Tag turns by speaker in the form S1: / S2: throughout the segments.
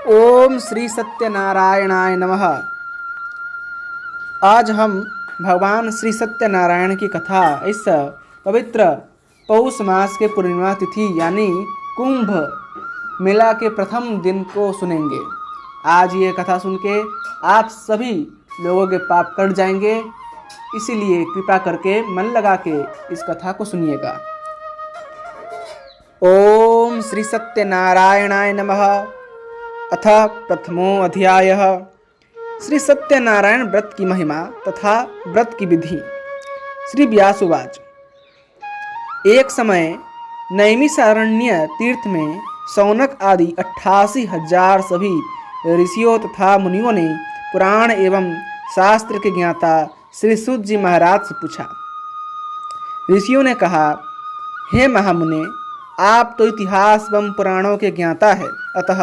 S1: ओम श्री सत्यनारायणाय नमः। आज हम भगवान श्री सत्यनारायण की कथा इस पवित्र पौष मास के पूर्णिमा तिथि यानी कुंभ मेला के प्रथम दिन को सुनेंगे। आज ये कथा सुन के आप सभी लोगों के पाप कट जाएंगे, इसीलिए कृपा करके मन लगा के इस कथा को सुनिएगा। ओम श्री सत्यनारायणाय नमः। अथ प्रथमो अध्यायः। श्री सत्यनारायण व्रत की महिमा तथा व्रत की विधि। श्री व्यासुवाच। एक समय नैमिषारण्य तीर्थ में शौनक आदि 88,000 सभी ऋषियों तथा मुनियों ने पुराण एवं शास्त्र के ज्ञाता श्री सूत जी महाराज से पूछा। ऋषियों ने कहा, हे महामुने, आप तो इतिहास एवं पुराणों के ज्ञाता है, अतः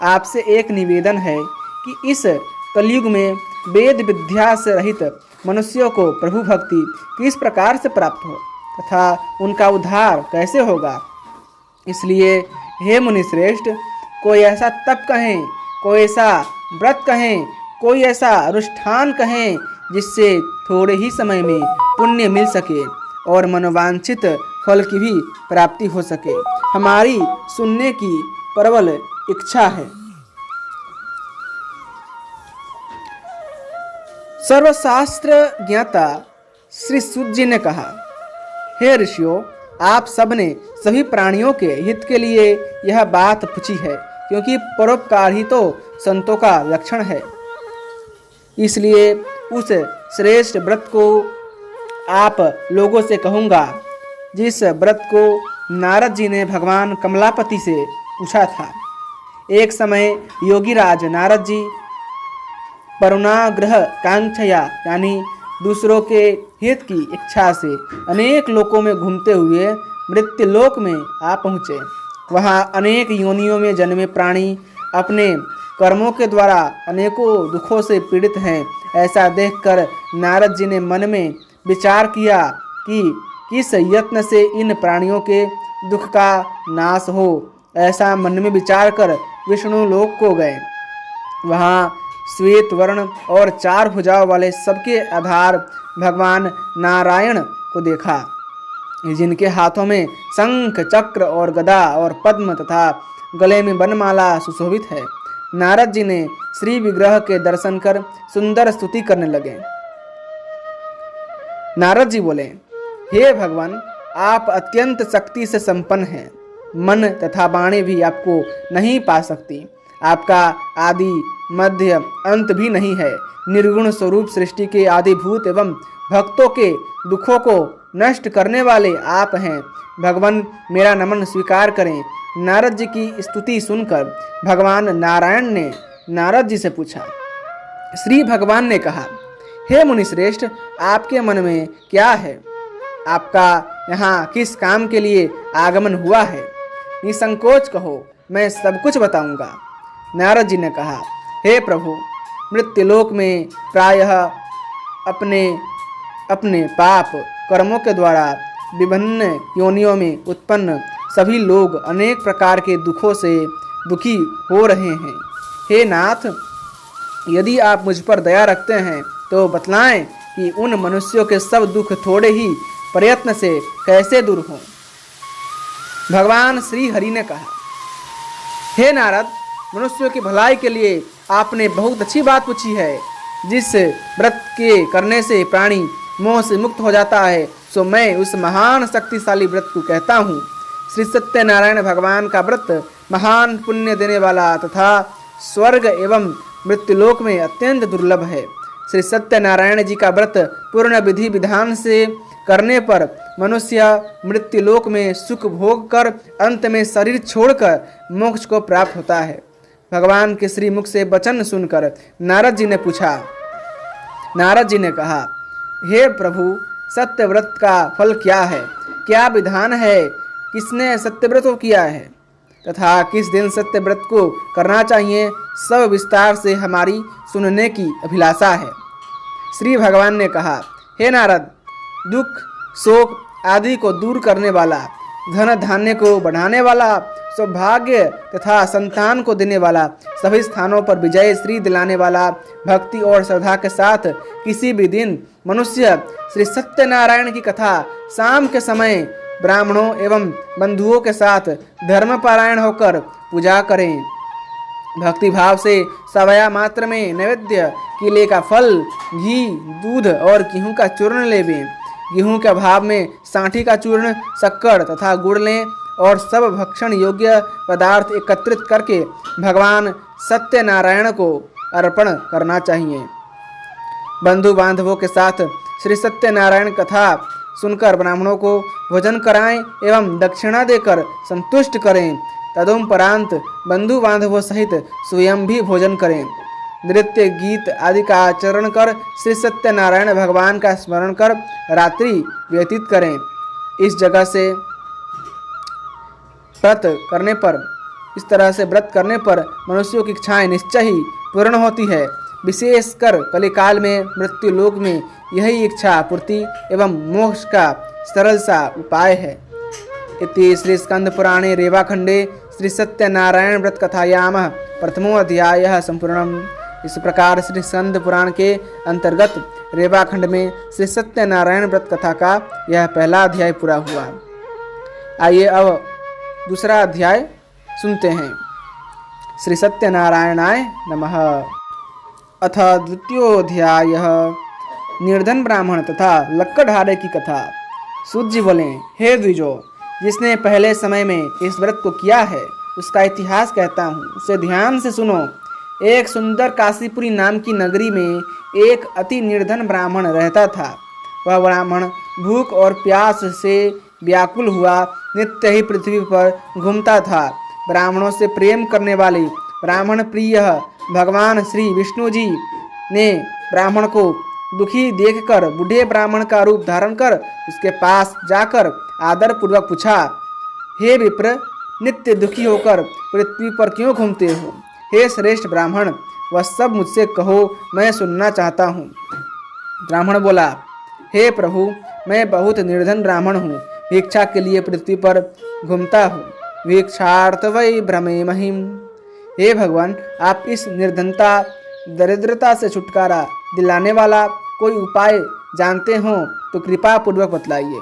S1: आपसे एक निवेदन है कि इस कलयुग में वेद विद्या से रहित मनुष्यों को प्रभु भक्ति किस प्रकार से प्राप्त हो तथा उनका उद्धार कैसे होगा। इसलिए हे मुनि श्रेष्ठ, कोई ऐसा तप कहें, कोई ऐसा व्रत कहें, कोई ऐसा अनुष्ठान कहें जिससे थोड़े ही समय में पुण्य मिल सके और मनोवांछित फल की भी प्राप्ति हो सके। हमारी सुनने की प्रबल इच्छा है। सर्वशास्त्र ज्ञाता श्री सूत जी ने कहा, हे ऋषियों, आप सबने सभी प्राणियों के हित के लिए यह बात पूछी है, क्योंकि परोपकार ही तो संतों का लक्षण है। इसलिए उस श्रेष्ठ व्रत को आप लोगों से कहूँगा जिस व्रत को नारद जी ने भगवान कमलापति से पूछा था। एक समय योगीराज नारद जी परुणाग्रह कांक्षया यानी दूसरों के हित की इच्छा से अनेक लोकों में घूमते हुए मृत्युलोक में आ पहुँचे। वहाँ अनेक योनियों में जन्मे प्राणी अपने कर्मों के द्वारा अनेकों दुखों से पीड़ित हैं। ऐसा देखकर नारद जी ने मन में विचार किया कि किस यत्न से इन प्राणियों के दुख का नाश हो। ऐसा मन में विचार कर विष्णु लोक को गए। वहाँ श्वेत वर्ण और 4 भुजाओं वाले सबके आधार भगवान नारायण को देखा, जिनके हाथों में शंख, चक्र और गदा और पद्म तथा गले में वनमाला सुशोभित है। नारद जी ने श्री विग्रह के दर्शन कर सुंदर स्तुति करने लगे। नारद जी बोले, हे भगवान, आप अत्यंत शक्ति से संपन्न हैं। मन तथा वाणी भी आपको नहीं पा सकती। आपका आदि मध्य अंत भी नहीं है। निर्गुण स्वरूप सृष्टि के आदिभूत एवं भक्तों के दुखों को नष्ट करने वाले आप हैं। भगवान, मेरा नमन स्वीकार करें। नारद जी की स्तुति सुनकर भगवान नारायण ने नारद जी से पूछा। श्री भगवान ने कहा, हे मुनिश्रेष्ठ, आपके मन में क्या है? आपका यहाँ किस काम के लिए आगमन हुआ है? निसंकोच कहो, मैं सब कुछ बताऊंगा। नारद जी ने कहा, हे प्रभु, मृत्युलोक में प्रायः अपने अपने पाप कर्मों के द्वारा विभिन्न योनियों में उत्पन्न सभी लोग अनेक प्रकार के दुखों से दुखी हो रहे हैं। हे नाथ, यदि आप मुझ पर दया रखते हैं तो बतलाएं कि उन मनुष्यों के सब दुख थोड़े ही प्रयत्न से कैसे दूर हों। भगवान श्री हरि ने कहा, हे नारद, मनुष्यों की भलाई के लिए आपने बहुत अच्छी बात पूछी है। जिस व्रत के करने से प्राणी मोह से मुक्त हो जाता है, सो मैं उस महान शक्तिशाली व्रत को कहता हूँ। श्री सत्यनारायण भगवान का व्रत महान पुण्य देने वाला तथा स्वर्ग एवं मृत्युलोक में अत्यंत दुर्लभ है। श्री सत्यनारायण जी का व्रत पूर्ण विधि विधान से करने पर मनुष्य मृत्युलोक में सुख भोग कर अंत में शरीर छोड़कर मोक्ष को प्राप्त होता है। भगवान के श्री मुख से वचन सुनकर नारद जी ने पूछा। नारद जी ने कहा, हे प्रभु, सत्यव्रत का फल क्या है? क्या विधान है? किसने सत्यव्रत को किया है तथा किस दिन सत्यव्रत को करना चाहिए? सब विस्तार से हमारी सुनने की अभिलाषा है। श्री भगवान ने कहा, हे नारद, दुख शोक आदि को दूर करने वाला, धन धान्य को बढ़ाने वाला, सौभाग्य तथा संतान को देने वाला, सभी स्थानों पर विजय श्री दिलाने वाला, भक्ति और श्रद्धा के साथ किसी भी दिन मनुष्य श्री सत्यनारायण की कथा शाम के समय ब्राह्मणों एवं बंधुओं के साथ धर्मपरायण होकर पूजा करें। भक्ति भाव से सवया मात्र में नैवेद्य केले का फल, घी, दूध और गेहूं का चूर्ण लेवें। गेहूं के अभाव में सांठी का चूर्ण, शक्कर तथा गुड़ लें और सब भक्षण योग्य पदार्थ एकत्रित करके भगवान सत्यनारायण को अर्पण करना चाहिए। बंधु बांधवों के साथ श्री सत्यनारायण कथा सुनकर ब्राह्मणों को भोजन कराएं एवं दक्षिणा देकर संतुष्ट करें। तदुपरांत बंधु बांधवों सहित स्वयं भी भोजन करें। नृत्य, गीत आदि का आचरण कर श्री सत्यनारायण भगवान का स्मरण कर रात्रि व्यतीत करें। इस तरह से व्रत करने पर मनुष्यों की इच्छाएं निश्चय ही पूर्ण होती है। विशेषकर कलिकाल में मृत्यु लोक में यही इच्छा पूर्ति एवं मोक्ष का सरल सा उपाय है। इति श्री स्कंद पुराणे रेवाखंडे श्री सत्यनारायण व्रत कथायाम प्रथमो अध्यायः संपूर्णम्। इस प्रकार श्री स्कंद पुराण के अंतर्गत रेवाखंड में श्री सत्यनारायण व्रत कथा का यह पहला अध्याय पूरा हुआ। आइए अब दूसरा अध्याय सुनते हैं। श्री सत्यनारायणाय नमः। अथ द्वितीयोऽध्यायः निर्धन ब्राह्मण तथा लक्कड़हारे की कथा। सूत जी बोले, हे द्विजो, जिसने पहले समय में इस व्रत को किया है उसका इतिहास कहता हूँ, उसे ध्यान से सुनो। एक सुंदर काशीपुरी नाम की नगरी में एक अति निर्धन ब्राह्मण रहता था। वह ब्राह्मण भूख और प्यास से व्याकुल हुआ नित्य ही पृथ्वी पर घूमता था। ब्राह्मणों से प्रेम करने वाले ब्राह्मण प्रिय भगवान श्री विष्णु जी ने ब्राह्मण को दुखी देखकर बूढ़े ब्राह्मण का रूप धारण कर उसके पास जाकर आदर पूर्वक पूछा, हे विप्र, नित्य दुखी होकर पृथ्वी पर क्यों घूमते हो? हे श्रेष्ठ ब्राह्मण, वह सब मुझसे कहो, मैं सुनना चाहता हूँ। ब्राह्मण बोला, हे प्रभु, मैं बहुत निर्धन ब्राह्मण हूँ, भिक्षा के लिए पृथ्वी पर घूमता हूँ। भिक्षार्थ वै भ्रमे महिम। हे भगवान, आप इस निर्धनता दरिद्रता से छुटकारा दिलाने वाला कोई उपाय जानते हो तो कृपा पूर्वक बतलाइए।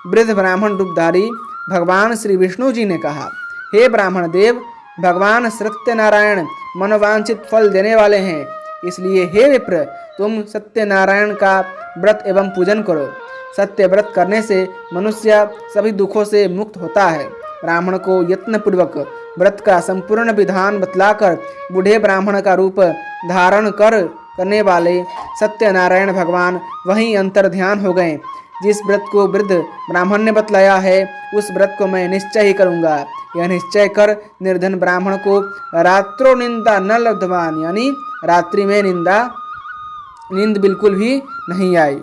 S1: वृद्ध ब्राह्मण रूपधारी भगवान श्री विष्णु जी ने कहा, हे ब्राह्मण देव, भगवान सत्यनारायण मनोवांछित फल देने वाले हैं, इसलिए हे विप्र, तुम सत्यनारायण का व्रत एवं पूजन करो। सत्य व्रत करने से मनुष्य सभी दुखों से मुक्त होता है। ब्राह्मण को यत्नपूर्वक व्रत का संपूर्ण विधान बतलाकर बूढ़े ब्राह्मण का रूप धारण करने वाले सत्यनारायण भगवान वहीं अंतर ध्यान हो गए। जिस व्रत को वृद्ध ब्राह्मण ने बतलाया है उस व्रत को मैं निश्चय ही करूँगा। यह निश्चय कर निर्धन ब्राह्मण को रात्रो निंदा न लब्धवान, यानी रात्रि में नींद बिल्कुल भी नहीं आई।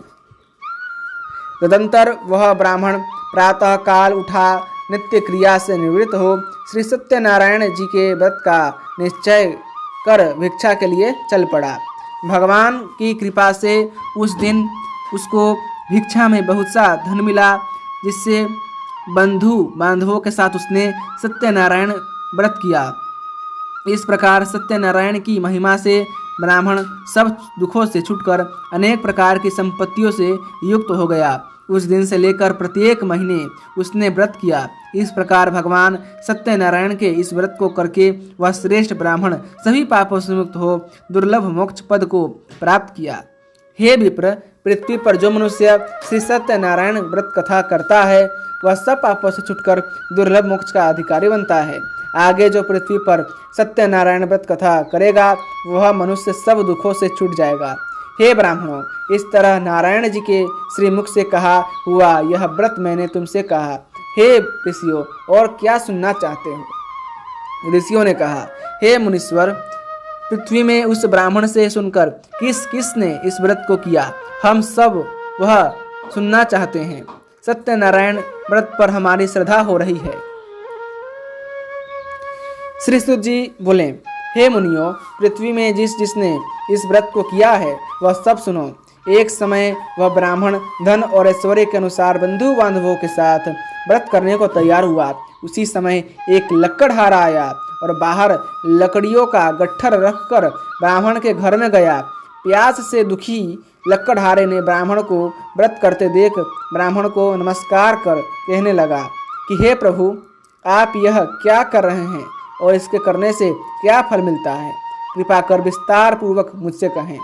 S1: तदंतर वह ब्राह्मण प्रातः काल उठा, नित्य क्रिया से निवृत्त हो श्री सत्यनारायण जी के व्रत का निश्चय कर भिक्षा के लिए चल पड़ा। भगवान की कृपा से उस दिन उसको भिक्षा में बहुत सा धन मिला, जिससे बंधु बांधवों के साथ उसने सत्यनारायण व्रत किया। इस प्रकार सत्यनारायण की महिमा से ब्राह्मण सब दुखों से छूटकर अनेक प्रकार की संपत्तियों से युक्त हो गया। उस दिन से लेकर प्रत्येक महीने उसने व्रत किया। इस प्रकार भगवान सत्यनारायण के इस व्रत को करके वह श्रेष्ठ ब्राह्मण सभी पापों से मुक्त हो दुर्लभ मोक्ष पद को प्राप्त किया। हे विप्र, पृथ्वी पर जो मनुष्य श्री सत्यनारायण व्रत कथा करता है वह सब पापों से छूटकर दुर्लभ मोक्ष का अधिकारी बनता है। आगे जो पृथ्वी पर सत्यनारायण व्रत कथा करेगा वह मनुष्य सब दुखों से छूट जाएगा। हे ब्राह्मणों, इस तरह नारायण जी के श्रीमुख से कहा हुआ यह व्रत मैंने तुमसे कहा। हे ऋषियों, और क्या सुनना चाहते हो? ऋषियों ने कहा, हे मुनीश्वर, पृथ्वी में उस ब्राह्मण से सुनकर किसने इस व्रत को किया, हम सब वह सुनना चाहते हैं। सत्यनारायण व्रत पर हमारी श्रद्धा हो रही है। श्री सूत जी बोले, हे मुनियों, पृथ्वी में जिसने इस व्रत को किया है वह सब सुनो। एक समय वह ब्राह्मण धन और ऐश्वर्य के अनुसार बंधु बांधवों के साथ व्रत करने को तैयार हुआ। उसी समय एक लकड़हारा आया और बाहर लकड़ियों का गट्ठर रखकर ब्राह्मण के घर में गया। प्यास से दुखी लकड़हारे ने ब्राह्मण को व्रत करते देख ब्राह्मण को नमस्कार कर कहने लगा कि हे प्रभु, आप यह क्या कर रहे हैं और इसके करने से क्या फल मिलता है? कृपा कर विस्तार पूर्वक मुझसे कहें।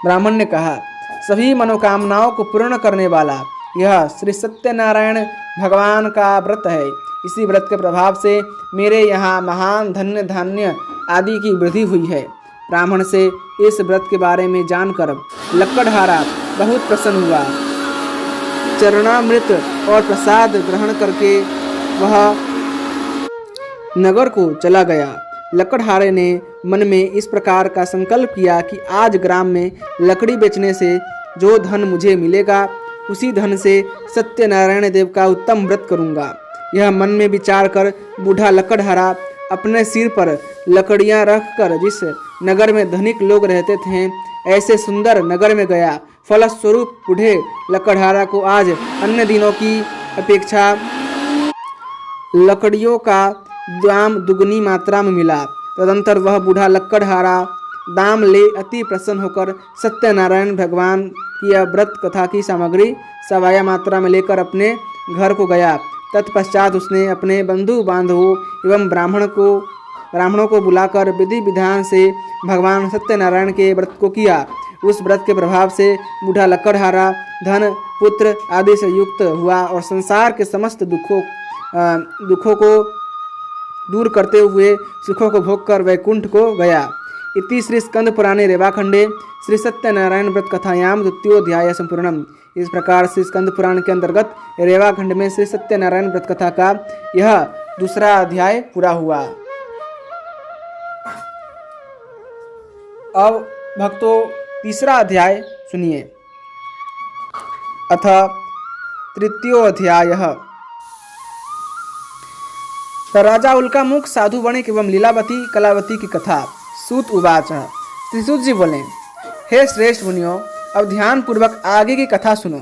S1: ब्राह्मण ने कहा, सभी मनोकामनाओं को पूर्ण करने वाला यह श्री सत्यनारायण भगवान का व्रत है। इसी व्रत के प्रभाव से मेरे यहाँ महान धन्य धान्य आदि की वृद्धि हुई है। ब्राह्मण से इस व्रत के बारे में जानकर लकड़हारा बहुत प्रसन्न हुआ। चरणामृत और प्रसाद ग्रहण करके वह नगर को चला गया। लकड़हारे ने मन में इस प्रकार का संकल्प किया कि आज ग्राम में लकड़ी बेचने से जो धन मुझे मिलेगा उसी धन से सत्यनारायण देव का उत्तम व्रत करूंगा। यह मन में विचार कर बूढ़ा लकड़हारा अपने सिर पर लकड़ियां रखकर जिस नगर में धनिक लोग रहते थे ऐसे सुंदर नगर में गया। फलस्वरूप बूढ़े लकड़हारा को आज अन्य दिनों की अपेक्षा लकड़ियों का दाम दुगनी मात्रा में मिला। तदंतर वह बूढ़ा लकड़हारा दाम ले अति प्रसन्न होकर सत्यनारायण भगवान की व्रत कथा की सामग्री सवाया मात्रा में लेकर अपने घर को गया। तत्पश्चात उसने अपने बंधु बांधवों एवं ब्राह्मणों को बुलाकर विधि विधान से भगवान सत्यनारायण के व्रत को किया। उस व्रत के प्रभाव से बूढ़ा लकड़हारा धन पुत्र आदि से युक्त हुआ और संसार के समस्त दुखों को दूर करते हुए सुखों को भोग कर वैकुंठ को गया। इति श्री स्कंद पुराणे रेवाखंडे श्री सत्यनारायण व्रत कथायाम द्वितीयोध्याय संपूर्णम। इस प्रकार श्री स्कंद पुराण के अंतर्गत रेवाखंड में श्री सत्यनारायण व्रत कथा का यह दूसरा अध्याय पूरा हुआ। अब भक्तों तीसरा अध्याय सुनिए। अथ तृतीयोऽध्यायः। राजा उल्कामुख साधु वणिक एवं लीलावती कलावती की कथा। सूत उवाच। श्री सूत जी बोले, हे श्रेष्ठ मुनियों, अब ध्यान पूर्वक आगे की कथा सुनो।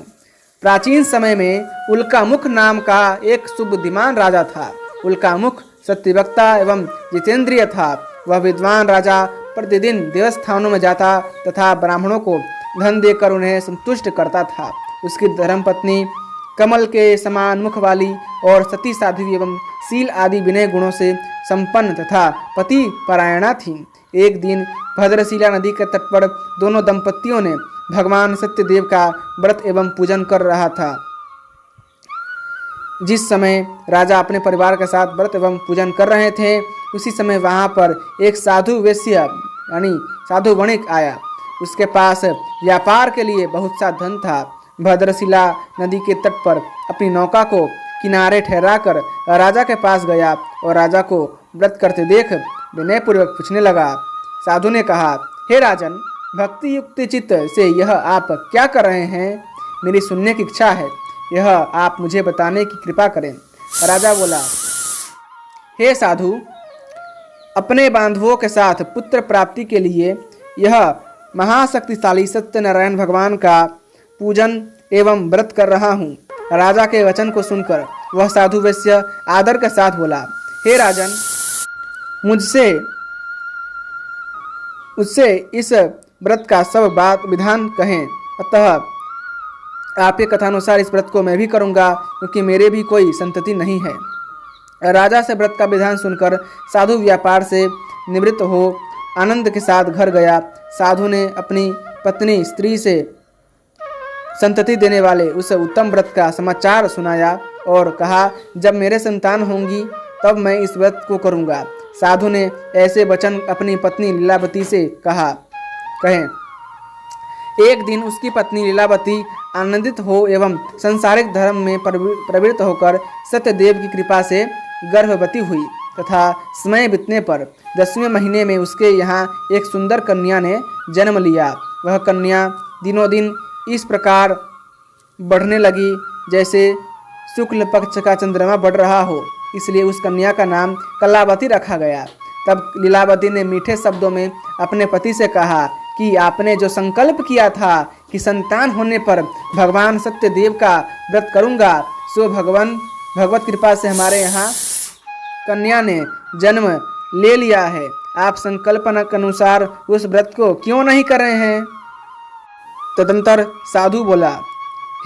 S1: प्राचीन समय में उल्कामुख नाम का एक सुबुद्धिमान राजा था। उल्कामुख सत्यवक्ता एवं जितेंद्रिय था। वह विद्वान राजा प्रतिदिन देवस्थानों में जाता तथा ब्राह्मणों को धन देकर उन्हें संतुष्ट करता था। उसकी धर्मपत्नी कमल के समान मुख वाली और सती साध्वी एवं शील आदि विनय गुणों से संपन्न तथा पति परायणा थी। एक दिन भद्रशिला नदी के तट पर दोनों दंपतियों ने भगवान सत्यदेव का व्रत एवं पूजन कर रहा था। जिस समय राजा अपने परिवार के साथ व्रत एवं पूजन कर रहे थे उसी समय वहां पर एक साधु वैश्य यानी साधु वणिक आया। उसके पास व्यापार के लिए बहुत सा धन था। भद्रशिला नदी के तट पर अपनी नौका को किनारे ठहराकर राजा के पास गया और राजा को व्रत करते देख विनयपूर्वक पूछने लगा। साधु ने कहा, हे राजन, भक्ति युक्त चित्त से यह आप क्या कर रहे हैं? मेरी सुनने की इच्छा है, यह आप मुझे बताने की कृपा करें। राजा बोला, हे साधु, अपने बांधवों के साथ पुत्र प्राप्ति के लिए यह महाशक्तिशाली सत्यनारायण भगवान का पूजन एवं व्रत कर रहा हूँ। राजा के वचन को सुनकर वह साधु वैश्य आदर के साथ बोला, हे राजन, मुझसे इस व्रत का सब बात विधान कहें। अतः आपके कथानुसार इस व्रत को मैं भी करूँगा, क्योंकि मेरे भी कोई संतति नहीं है। राजा से व्रत का विधान सुनकर साधु व्यापार से निवृत्त हो आनंद के साथ घर गया। साधु ने अपनी पत्नी स्त्री से संतति देने वाले उस उत्तम व्रत का समाचार सुनाया और कहा, जब मेरे संतान होंगी तब मैं इस व्रत को करूँगा। साधु ने ऐसे वचन अपनी पत्नी लीलावती से कहें। एक दिन उसकी पत्नी लीलावती आनंदित हो एवं संसारिक धर्म में प्रवृत्त होकर सत्यदेव की कृपा से गर्भवती हुई तथा समय बीतने पर 10वें महीने में उसके यहाँ एक सुंदर कन्या ने जन्म लिया। वह कन्या दिनों दिन इस प्रकार बढ़ने लगी जैसे शुक्ल पक्ष का चंद्रमा बढ़ रहा हो, इसलिए उस कन्या का नाम कलावती रखा गया। तब लीलावती ने मीठे शब्दों में अपने पति से कहा कि आपने जो संकल्प किया था कि संतान होने पर भगवान सत्यदेव का व्रत करूंगा, सो भगवत कृपा से हमारे यहाँ कन्या ने जन्म ले लिया है। आप संकल्पना के अनुसार उस व्रत को क्यों नहीं कर रहे हैं? तदंतर साधु बोला,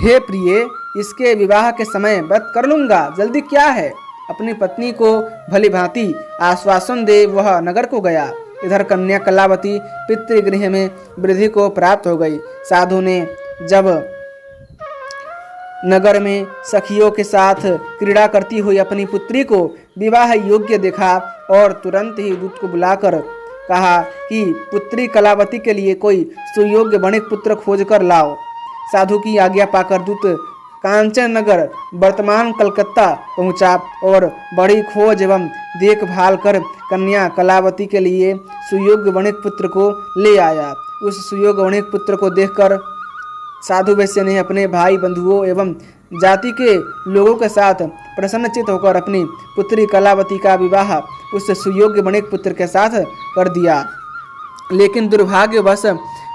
S1: हे प्रिय, इसके विवाह के समय व्रत कर लूंगा, जल्दी क्या है? अपनी पत्नी को भली भांति आश्वासन दे वह नगर को गया। इधर कन्या कलावती पितृगृह में वृद्धि को प्राप्त हो गई। साधु ने जब नगर में सखियों के साथ क्रीड़ा करती हुई अपनी पुत्री को विवाह योग्य देखा और तुरंत ही दूत को बुलाकर कहा कि पुत्री कलावती के लिए कोई सुयोग्य वणिक पुत्र खोज कर लाओ। साधु की आज्ञा पाकर दूत कांचन नगर वर्तमान कलकत्ता पहुंचा और बड़ी खोज एवं देखभाल कर कन्या कलावती के लिए सुयोग्य वणिक पुत्र को ले आया। उस सुयोग्य वणिक पुत्र को देखकर साधु वैश्य ने अपने भाई बंधुओं एवं जाति के लोगों के साथ प्रसन्नचित होकर अपनी पुत्री कलावती का विवाह उस सुयोग्य वणिक पुत्र के साथ कर दिया। लेकिन दुर्भाग्यवश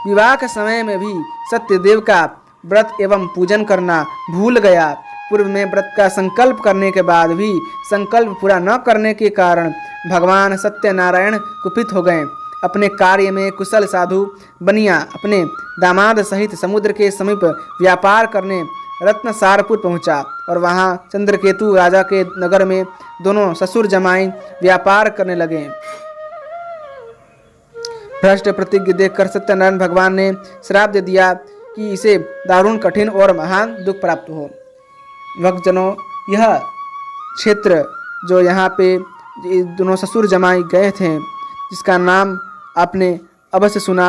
S1: विवाह के समय में भी सत्यदेव का व्रत एवं पूजन करना भूल गया। पूर्व में व्रत का संकल्प करने के बाद भी संकल्प पूरा न करने के कारण भगवान सत्यनारायण कुपित हो गए। अपने कार्य में कुशल साधु बनिया अपने दामाद सहित समुद्र के समीप व्यापार करने रत्नसारपुर पहुंचा और वहां चंद्रकेतु राजा के नगर में दोनों ससुर जमाई व्यापार करने लगे। भ्रष्ट प्रतिज्ञ देखकर सत्यनारायण भगवान ने श्राप दे दिया कि इसे दारुण कठिन और महान दुख प्राप्त हो। भक्तजनों, यह क्षेत्र जो यहाँ पे दोनों ससुर जमाई गए थे, जिसका नाम आपने अवश्य सुना,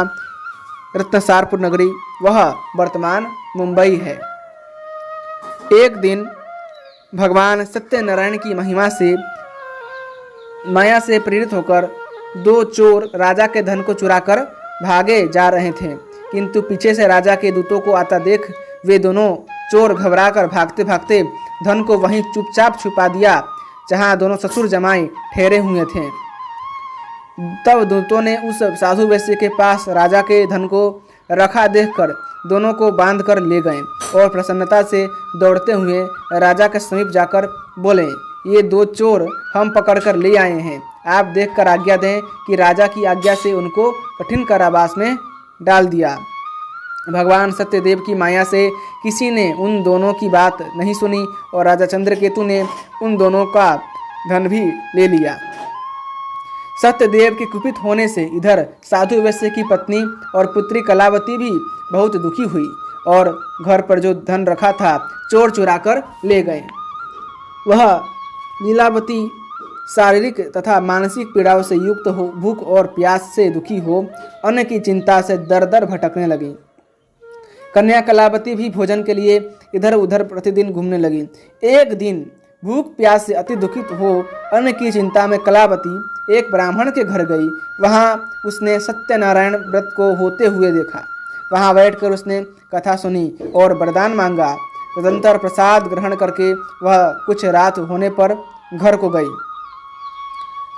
S1: रत्नसारपुर नगरी, वह वर्तमान मुंबई है। एक दिन भगवान सत्यनारायण की महिमा से माया से प्रेरित होकर दो चोर राजा के धन को चुराकर भागे जा रहे थे, किंतु पीछे से राजा के दूतों को आता देख वे दोनों चोर घबराकर भागते भागते धन को वहीं चुपचाप छुपा दिया जहां दोनों ससुर जमाई ठहरे हुए थे। तब दूतों ने उस साधु वैश्य के पास राजा के धन को रखा देखकर दोनों को बांध कर ले गए और प्रसन्नता से दौड़ते हुए राजा के समीप जाकर बोले, ये दो चोर हम पकड़कर ले आए हैं, आप देखकर आज्ञा दें कि राजा की आज्ञा से उनको कठिन कारावास में डाल दिया। भगवान सत्यदेव की माया से किसी ने उन दोनों की बात नहीं सुनी और राजा चंद्रकेतु ने उन दोनों का धन भी ले लिया। सत्यदेव के कुपित होने से इधर साधु वैश्य की पत्नी और पुत्री कलावती भी बहुत दुखी हुई और घर पर जो धन रखा था चोर चुरा कर ले गए। वह लीलावती शारीरिक तथा मानसिक पीड़ाओं से युक्त हो, भूख और प्यास से दुखी हो, अन्न की चिंता से दर दर भटकने लगी। कन्या कलावती भी भोजन के लिए इधर उधर प्रतिदिन घूमने लगी। एक दिन भूख प्यास से अति दुखित हो अन्न की चिंता में कलावती एक ब्राह्मण के घर गई। वहां उसने सत्यनारायण व्रत को होते हुए देखा। वहां बैठकर उसने कथा सुनी और वरदान मांगा। तदंतर प्रसाद ग्रहण करके वह कुछ रात होने पर घर को गई।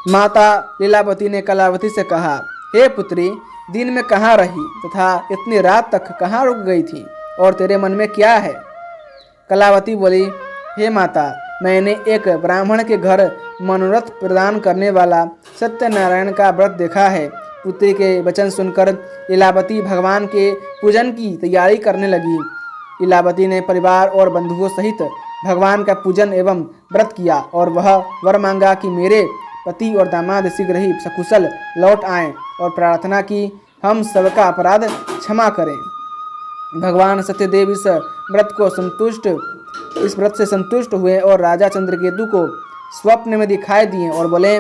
S1: माता लीलावती ने कलावती से कहा, हे पुत्री, दिन में कहाँ रही तथा इतनी रात तक कहाँ रुक गई थी और तेरे मन में क्या है? कलावती बोली, हे माता, मैंने एक ब्राह्मण के घर मनोरथ प्रदान करने वाला सत्यनारायण का व्रत देखा है। पुत्री के वचन सुनकर लीलावती भगवान के पूजन की तैयारी करने लगी। लीलावती ने परिवार और बंधुओं सहित भगवान का पूजन एवं व्रत किया और वह वर मांगा कि मेरे पति और दामाद शीघ्र ही सकुशल लौट आएं और प्रार्थना की हम सबका अपराध क्षमा करें। भगवान सत्यदेव इस व्रत से संतुष्ट हुए और राजा चंद्रकेतु को स्वप्न में दिखाई दिए और बोले,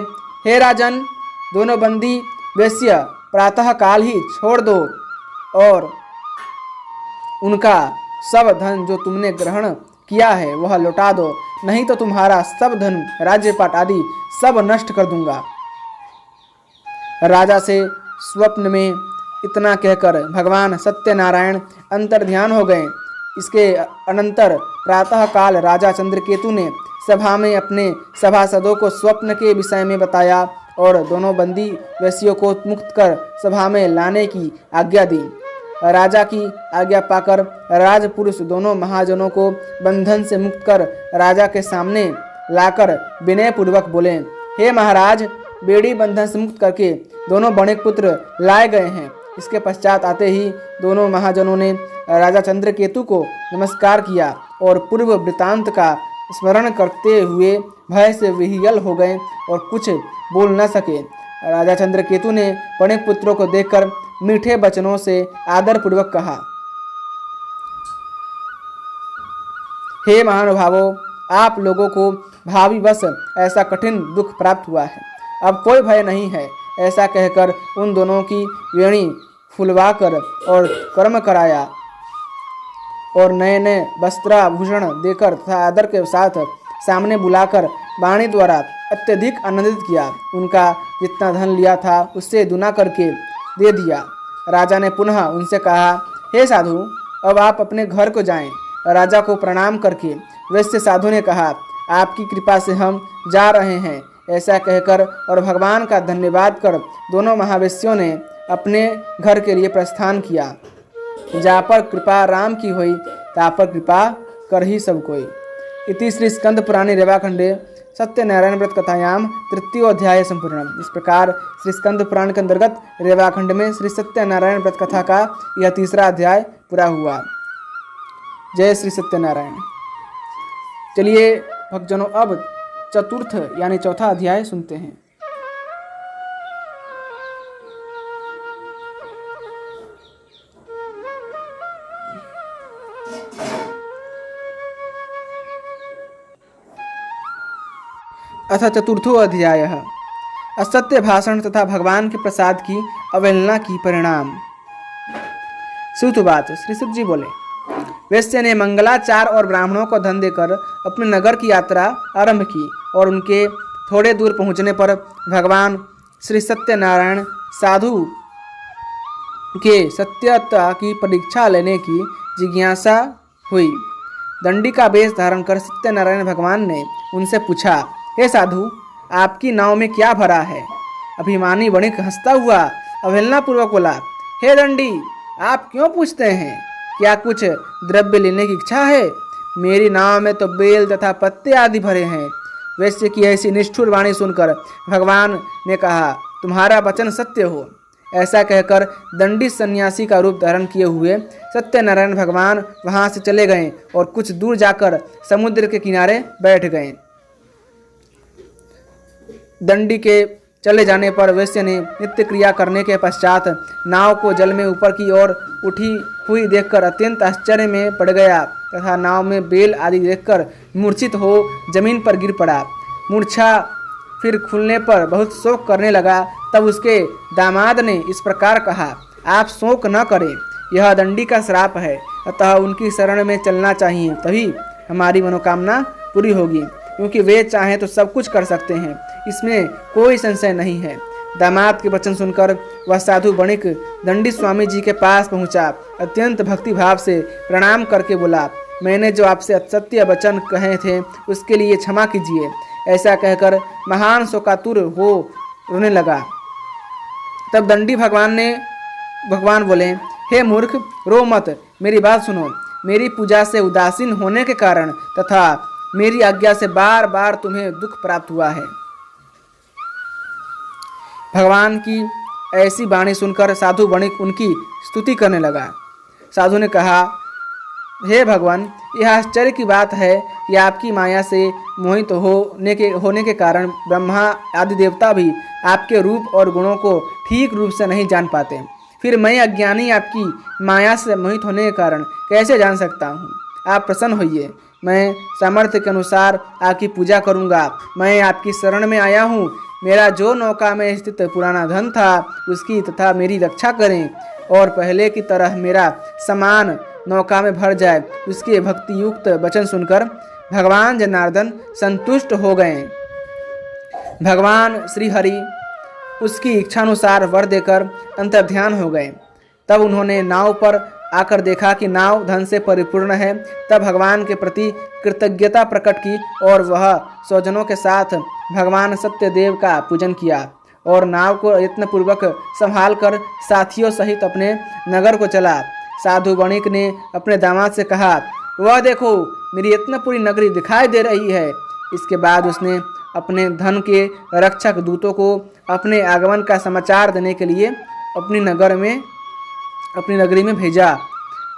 S1: हे राजन, दोनों बंदी वैश्य प्रातः काल ही छोड़ दो और उनका सब धन जो तुमने ग्रहण किया है वह लौटा दो, नहीं तो तुम्हारा सब धन राज्यपाट आदि सब नष्ट कर दूंगा। राजा से स्वप्न में इतना कहकर भगवान सत्यनारायण अंतर्ध्यान हो गए। इसके अनंतर प्रातः काल राजा चंद्रकेतु ने सभा में अपने सभासदों को स्वप्न के विषय में बताया और दोनों बंदी वैश्यों को मुक्त कर सभा में लाने की आज्ञा दी। राजा की आज्ञा पाकर राजपुरुष दोनों महाजनों को बंधन से मुक्त कर राजा के सामने लाकर विनय पूर्वक बोले, हे महाराज, बेड़ी बंधन से मुक्त करके दोनों बणिक पुत्र लाए गए हैं। इसके पश्चात आते ही दोनों महाजनों ने राजा चंद्रकेतु को नमस्कार किया और पूर्व वृतांत का स्मरण करते हुए भय से विह्वल हो गए और कुछ बोल न सके। राजा चंद्रकेतु ने बणिक पुत्रों को देखकर मीठे वचनों से आदरपूर्वक कहा, हे महानुभावों, आप लोगों को भावीवश ऐसा कठिन दुख प्राप्त हुआ है, अब कोई भय नहीं है। ऐसा कहकर उन दोनों की वेणी फुलवाकर और कर्म कराया और नए नए वस्त्राभूषण देकर तथा आदर के साथ सामने बुलाकर वाणी द्वारा अत्यधिक आनंदित किया। उनका जितना धन लिया था उससे दुना करके दे दिया। राजा ने पुनः उनसे कहा, हे साधु, अब आप अपने घर को जाएं। राजा को प्रणाम करके वैश्य साधु ने कहा, आपकी कृपा से हम जा रहे हैं। ऐसा कहकर और भगवान का धन्यवाद कर दोनों महावेश्यों ने अपने घर के लिए प्रस्थान किया। जा पर कृपा राम की हुई, ता पर कृपा कर ही सब कोई। इति श्री स्कंद पुराणे रेवाखंडे सत्यनारायण व्रत कथायाम तृतीय अध्याय संपूर्ण। इस प्रकार श्री स्कंद पुराण के अंतर्गत रेवाखंड में श्री सत्यनारायण व्रत कथा का यह तीसरा अध्याय पूरा हुआ। जय श्री सत्यनारायण। चलिए भक्तजनों, अब चतुर्थ यानी चौथा अध्याय सुनते हैं। अथ चतुर्थो अध्याय असत्य भाषण तथा भगवान के प्रसाद की अवहेलना की परिणाम। सुतुवाच। श्री सुत जी बोले, वैश्य ने मंगलाचार और ब्राह्मणों को धन देकर अपने नगर की यात्रा आरंभ की और उनके थोड़े दूर पहुंचने पर भगवान श्री सत्यनारायण साधु के सत्यता की परीक्षा लेने की जिज्ञासा हुई। दंडी का वेश धारण कर सत्यनारायण भगवान ने उनसे पूछा, हे साधु, आपकी नाव में क्या भरा है? अभिमानी वणिक हंसता हुआ अवहेलना पूर्वक बोला, हे दंडी, आप क्यों पूछते हैं? क्या कुछ द्रव्य लेने की इच्छा है? मेरी नाव में तो बेल तथा पत्ते आदि भरे हैं। वैश्य की ऐसी निष्ठुर वाणी सुनकर भगवान ने कहा, तुम्हारा वचन सत्य हो। ऐसा कहकर दंडी सन्यासी का रूप धारण किए हुए सत्यनारायण भगवान वहां से चले गए और कुछ दूर जाकर समुद्र के किनारे बैठ गए। दंडी के चले जाने पर वैश्य ने नित्य क्रिया करने के पश्चात नाव को जल में ऊपर की ओर उठी हुई देखकर अत्यंत आश्चर्य में पड़ गया तथा नाव में बेल आदि देखकर मूर्छित हो जमीन पर गिर पड़ा। मूर्छा फिर खुलने पर बहुत शोक करने लगा। तब उसके दामाद ने इस प्रकार कहा, आप शोक न करें, यह दंडी का श्राप है, अतः उनकी शरण में चलना चाहिए, तभी हमारी मनोकामना पूरी होगी, क्योंकि वे चाहें तो सब कुछ कर सकते हैं, इसमें कोई संशय नहीं है। दामाद के वचन सुनकर वह साधु वणिक दंडी स्वामी जी के पास पहुंचा। अत्यंत भक्ति भाव से प्रणाम करके बोला, मैंने जो आपसे असत्य वचन कहे थे उसके लिए क्षमा कीजिए। ऐसा कहकर महान शोकातुर हो रोने लगा। तब दंडी भगवान बोले, हे मूर्ख, रो मत, मेरी बात सुनो। मेरी पूजा से उदासीन होने के कारण तथा मेरी आज्ञा से बार बार तुम्हें दुख प्राप्त हुआ है। भगवान की ऐसी वाणी सुनकर साधु वणिक उनकी स्तुति करने लगा। साधु ने कहा, हे भगवान, यह आश्चर्य की बात है कि आपकी माया से मोहित होने के कारण ब्रह्मा आदि देवता भी आपके रूप और गुणों को ठीक रूप से नहीं जान पाते। फिर मैं अज्ञानी आपकी माया से मोहित होने के कारण कैसे जान सकता हूँ? आप प्रसन्न होइए, मैं सामर्थ्य के अनुसार आपकी पूजा करूँगा। मैं आपकी शरण में आया हूँ। मेरा जो नौका में स्थित पुराना धन था उसकी तथा मेरी रक्षा करें और पहले की तरह मेरा सामान नौका में भर जाए। उसके भक्ति युक्त वचन सुनकर भगवान जनार्दन संतुष्ट हो गए। भगवान श्री हरि उसकी इच्छानुसार वर देकर अंतर्ध्यान हो गए। तब उन्होंने नाव पर आकर देखा कि नाव धन से परिपूर्ण है। तब भगवान के प्रति कृतज्ञता प्रकट की और वह स्वजनों के साथ भगवान सत्यदेव का पूजन किया और नाव को यत्नपूर्वक संभाल कर साथियों सहित अपने नगर को चला। साधु वणिक ने अपने दामाद से कहा, वह देखो, मेरी यत्नपुरी नगरी दिखाई दे रही है। इसके बाद उसने अपने धन के रक्षक दूतों को अपने आगमन का समाचार देने के लिए अपनी नगरी में भेजा।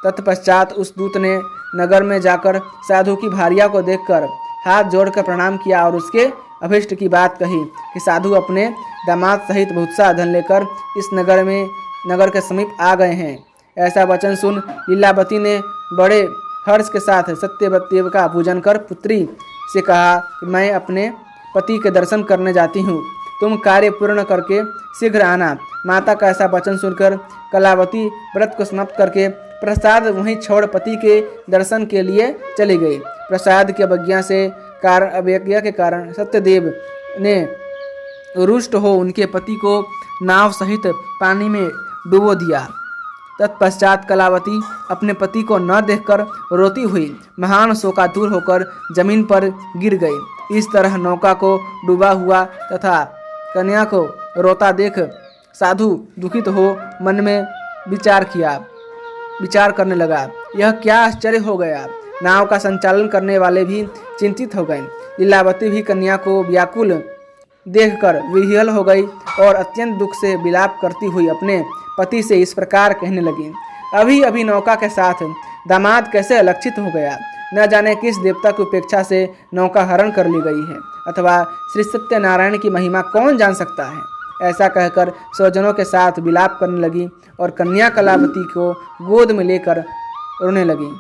S1: तत्पश्चात उस दूत ने नगर में जाकर साधु की भार्या को देखकर हाथ जोड़कर प्रणाम किया और उसके अभिष्ट की बात कही कि साधु अपने दामाद सहित बहुत सा धन लेकर इस नगर के समीप आ गए हैं। ऐसा वचन सुन लीलावती ने बड़े हर्ष के साथ सत्यदेव का पूजन कर पुत्री से कहा कि मैं अपने पति के दर्शन करने जाती हूँ, तुम कार्य पूर्ण करके शीघ्र आना। माता का ऐसा वचन सुनकर कलावती व्रत को समाप्त करके प्रसाद वहीं छोड़ पति के दर्शन के लिए चली गई। प्रसाद की अवज्ञा के कारण सत्यदेव ने रुष्ट हो उनके पति को नाव सहित पानी में डुबो दिया। तत्पश्चात कलावती अपने पति को न देखकर रोती हुई महान शोकातुर होकर जमीन पर गिर गई। इस तरह नौका को डूबा हुआ तथा कन्या को रोता देख साधु दुखित हो मन में विचार करने लगा, यह क्या आश्चर्य हो गया। नाव का संचालन करने वाले भी चिंतित हो गए। लीलावती भी कन्या को व्याकुल देखकर विह्वल हो गई और अत्यंत दुख से विलाप करती हुई अपने पति से इस प्रकार कहने लगी, अभी अभी नौका के साथ दामाद कैसे अलक्षित हो गया। न जाने किस देवता की उपेक्षा से नौका हरण कर ली गई है, अथवा श्री सत्यनारायण की महिमा कौन जान सकता है। ऐसा कहकर स्वजनों के साथ विलाप करने लगी और कन्या कलावती को गोद में लेकर रोने लगी।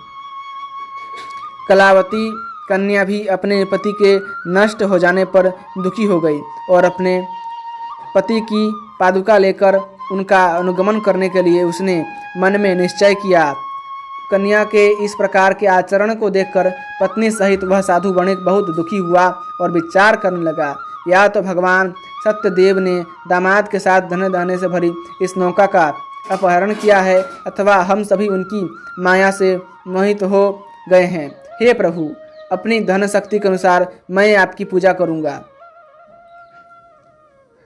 S1: कलावती कन्या भी अपने पति के नष्ट हो जाने पर दुखी हो गई और अपने पति की पादुका लेकर उनका अनुगमन करने के लिए उसने मन में निश्चय किया। कन्या के इस प्रकार के आचरण को देखकर पत्नी सहित वह साधु वणिक बहुत दुखी हुआ और विचार करने लगा, या तो भगवान सत्यदेव ने दामाद के साथ धन दाने से भरी इस नौका का अपहरण किया है, अथवा हम सभी उनकी माया से मोहित हो गए हैं। हे प्रभु, अपनी धन शक्ति के अनुसार मैं आपकी पूजा करूंगा।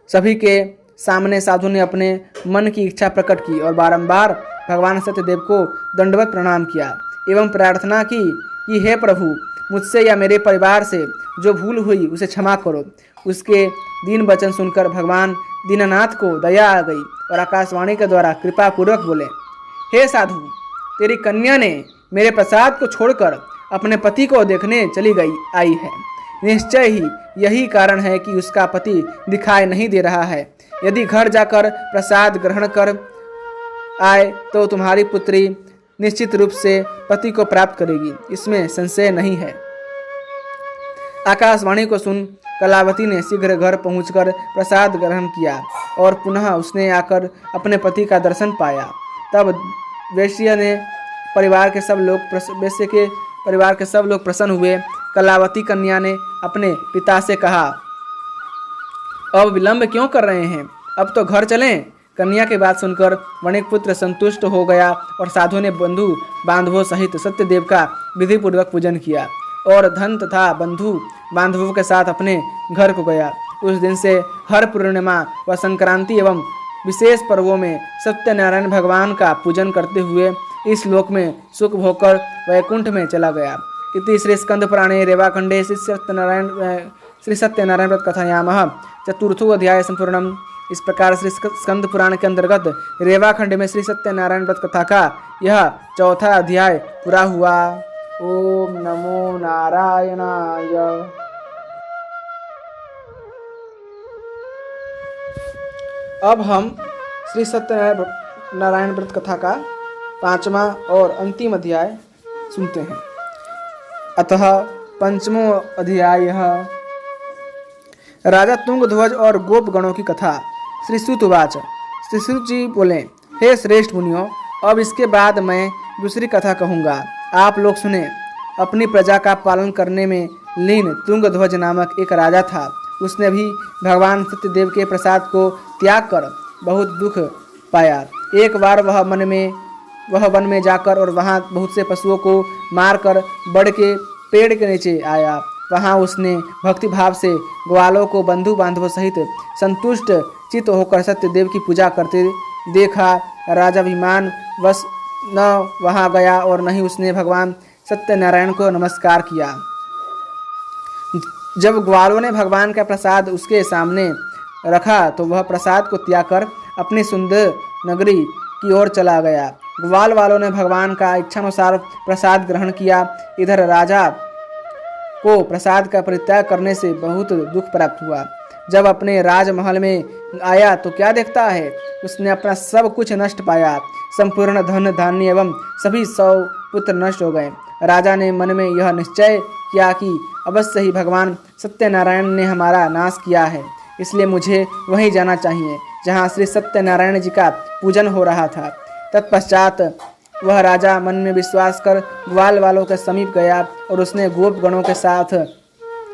S1: सभी के सामने साधु ने अपने मन की इच्छा प्रकट की और बारंबार भगवान सत्यदेव को दंडवत प्रणाम किया एवं प्रार्थना की कि हे प्रभु, मुझसे या मेरे परिवार से जो भूल हुई उसे क्षमा करो। उसके दीन वचन सुनकर भगवान दीननाथ को दया आ गई और आकाशवाणी के द्वारा कृपा पूर्वक बोले, हे साधु, तेरी कन्या ने मेरे प्रसाद को छोड़कर अपने पति को देखने चली आई है। निश्चय ही यही कारण है कि उसका पति दिखाई नहीं दे रहा है। यदि घर जाकर प्रसाद ग्रहण कर आए तो तुम्हारी पुत्री निश्चित रूप से पति को प्राप्त करेगी, इसमें संशय नहीं है। आकाशवाणी को सुन कलावती ने शीघ्र घर पहुंचकर प्रसाद ग्रहण किया और पुनः उसने आकर अपने पति का दर्शन पाया। तब वैश्य के परिवार के सब लोग प्रसन्न हुए। कलावती कन्या ने अपने पिता से कहा, अब विलंब क्यों कर रहे हैं, अब तो घर चलें। कन्या की बात सुनकर वणिक पुत्र संतुष्ट हो गया और साधु ने बंधु बांधवों सहित सत्यदेव का विधि पूर्वक पूजन किया और धन तथा बंधु बांधवों के साथ अपने घर को गया। उस दिन से हर पूर्णिमा व संक्रांति एवं विशेष पर्वों में सत्यनारायण भगवान का पूजन करते हुए इस लोक में सुख भोगकर वैकुंठ में चला गया। इति श्री स्कंद पुराणे रेवाखंडे श्री सत्यनारायण व्रत कथायामः चतुर्थो अध्याय संपूर्णम। इस प्रकार श्री स्कंद पुराण के अंतर्गत रेवाखंड में श्री सत्यनारायण व्रत कथा का यह चौथा अध्याय पूरा हुआ। ओम नमो नारायणाय। अब हम श्री सत्यनारायण व्रत कथा का पांचवा और अंतिम अध्याय सुनते हैं। अतः पंचमो अध्याय राजा तुंगध्वज और गोप गणों की कथा। श्री सूत उवाच, श्री सूत जी बोले, हे श्रेष्ठ मुनियों, अब इसके बाद मैं दूसरी कथा कहूँगा, आप लोग सुने। अपनी प्रजा का पालन करने में लीन तुंगध्वज नामक एक राजा था। उसने भी भगवान सत्यदेव के प्रसाद को त्याग कर बहुत दुख पाया। एक बार वह वन में जाकर और वहाँ बहुत से पशुओं को मारकर बड़ के पेड़ के नीचे आया वहाँ उसने भक्तिभाव से ग्वालों को बंधु बांधवों सहित संतुष्ट चित्त होकर सत्यदेव की पूजा करते देखा। राजा अभिमान वश न वहाँ गया और न ही उसने भगवान सत्यनारायण को नमस्कार किया। जब ग्वालों ने भगवान का प्रसाद उसके सामने रखा तो वह प्रसाद को त्याग कर अपनी सुंदर नगरी की ओर चला गया। ग्वाल वालों ने भगवान का इच्छानुसार प्रसाद ग्रहण किया। इधर राजा को प्रसाद का परित्याग करने से बहुत दुख प्राप्त हुआ। जब अपने राजमहल में आया तो क्या देखता है, उसने अपना सब कुछ नष्ट पाया। संपूर्ण धन धान्य एवं सभी 100 पुत्र नष्ट हो गए। राजा ने मन में यह निश्चय किया कि अवश्य ही भगवान सत्यनारायण ने हमारा नाश किया है, इसलिए मुझे वहीं जाना चाहिए जहाँ श्री सत्यनारायण जी का पूजन हो रहा था। तत्पश्चात वह राजा मन में विश्वास कर ग्वाल वालों के समीप गया और उसने गोप गणों के साथ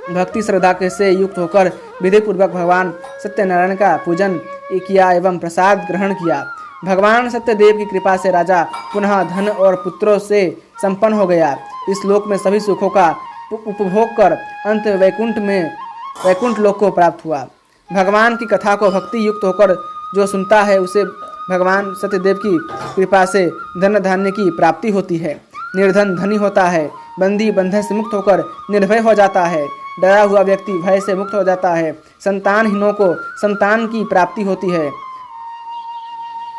S1: भक्ति श्रद्धा के से युक्त होकर विधिपूर्वक भगवान सत्यनारायण का पूजन किया एवं प्रसाद ग्रहण किया। भगवान सत्यदेव की कृपा से राजा पुनः धन और पुत्रों से संपन्न हो गया। इस लोक में सभी सुखों का उपभोग कर अंत वैकुंठ लोक को प्राप्त हुआ। भगवान की कथा को भक्ति युक्त होकर जो सुनता है उसे भगवान सत्यदेव की कृपा से धन धान्य की प्राप्ति होती है। निर्धन धनी होता है, बंदी बंधन से मुक्त होकर निर्भय हो जाता है, डरा हुआ व्यक्ति भय से मुक्त हो जाता है, संतानहीनों को संतान की प्राप्ति होती है।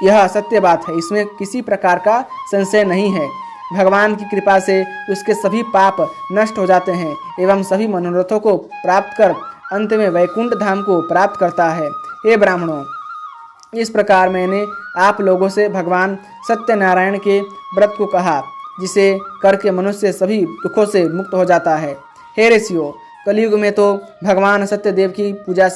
S1: यह सत्य बात है, इसमें किसी प्रकार का संशय नहीं है। भगवान की कृपा से उसके सभी पाप नष्ट हो जाते हैं एवं सभी मनोरथों को प्राप्त कर अंत में वैकुंठ धाम को प्राप्त करता है। हे ब्राह्मणों, इस प्रकार मैंने आप लोगों से भगवान सत्यनारायण के व्रत को कहा, जिसे करके मनुष्य सभी दुखों से मुक्त हो जाता है। हे ऋषियों, कलयुग में तो भगवान सत्यदेव की पूजा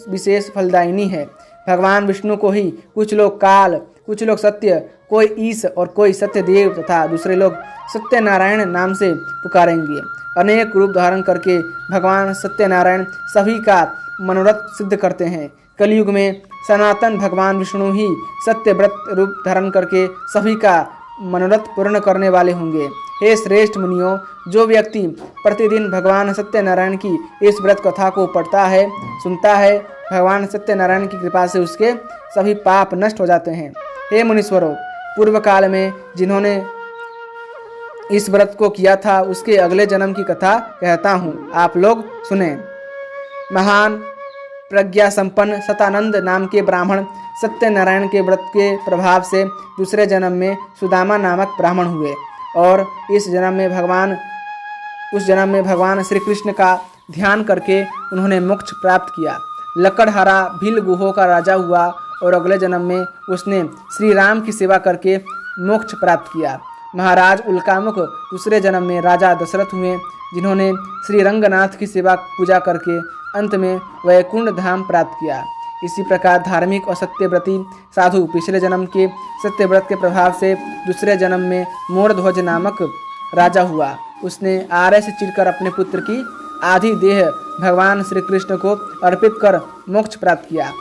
S1: विशेष फलदायिनी है। भगवान विष्णु को ही कुछ लोग काल, कुछ लोग सत्य, कोई ईश और कोई सत्यदेव तथा दूसरे लोग सत्यनारायण नाम से पुकारेंगे। अनेक रूप धारण करके भगवान सत्यनारायण सभी का मनोरथ सिद्ध करते हैं। कलयुग में सनातन भगवान विष्णु ही सत्य व्रत रूप धारण करके सभी का मनोरथ पूर्ण करने वाले होंगे। हे श्रेष्ठ मुनियों, जो व्यक्ति प्रतिदिन भगवान सत्यनारायण की इस व्रत कथा को पढ़ता है, सुनता है, भगवान सत्यनारायण की कृपा से उसके सभी पाप नष्ट हो जाते हैं। हे मुनीश्वरों, पूर्व काल में जिन्होंने इस व्रत को किया था उसके अगले जन्म की कथा कहता हूँ, आप लोग सुने। महान प्रज्ञा संपन्न सतानंद नाम के ब्राह्मण सत्यनारायण के व्रत के प्रभाव से दूसरे जन्म में सुदामा नामक ब्राह्मण हुए और उस जन्म में भगवान श्री कृष्ण का ध्यान करके उन्होंने मोक्ष प्राप्त किया। लकड़हारा भील गुहों का राजा हुआ और अगले जन्म में उसने श्री राम की सेवा करके मोक्ष प्राप्त किया। महाराज उल्कामुख दूसरे जन्म में राजा दशरथ हुए, जिन्होंने श्री रंगनाथ की सेवा पूजा करके अंत में वैकुंठ धाम प्राप्त किया। इसी प्रकार धार्मिक और सत्यव्रती साधु पिछले जन्म के सत्यव्रत के प्रभाव से दूसरे जन्म में मोरध्वज नामक राजा हुआ। उसने आर्य से चिढ़कर अपने पुत्र की आधी देह भगवान श्री कृष्ण को अर्पित कर मोक्ष प्राप्त किया।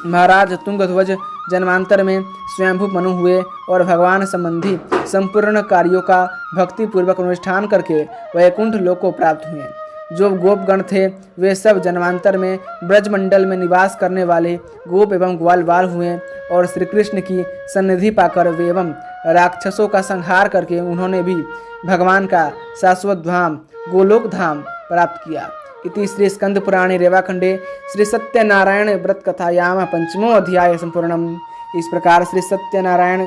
S1: महाराज तुंगध्वज जन्मांतर में स्वयंभू मनु हुए और भगवान संबंधी संपूर्ण कार्यों का भक्ति पूर्वक अनुष्ठान करके वैकुंठ लोक को प्राप्त हुए। जो गोपगण थे वे सब जन्मांतर में ब्रजमंडल में निवास करने वाले गोप एवं ग्वालवाल हुए और श्री कृष्ण की सन्निधि पाकर वे एवं राक्षसों का संहार करके उन्होंने भी भगवान का शाश्वत धाम गोलोक धाम प्राप्त किया। इति श्री स्कंद पुराणे रेवाखंडे श्री सत्यनारायण व्रत कथायाम पंचमो अध्याय संपूर्णम। इस प्रकार श्री सत्यनारायण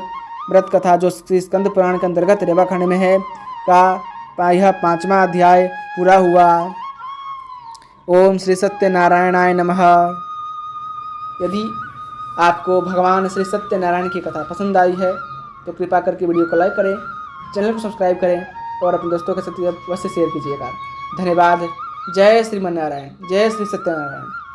S1: व्रत कथा जो श्री स्कंद पुराण के अंतर्गत रेवाखंड में है का यह 5वां अध्याय पूरा हुआ। ओम श्री सत्यनारायणाय नमः। यदि आपको भगवान श्री सत्यनारायण की कथा पसंद आई है तो कृपा करके वीडियो को लाइक करें, चैनल को सब्सक्राइब करें और अपने दोस्तों के साथ अवश्य शेयर कीजिएगा। धन्यवाद। जय श्रीमन्नारायण, जय श्री सत्यनारायण।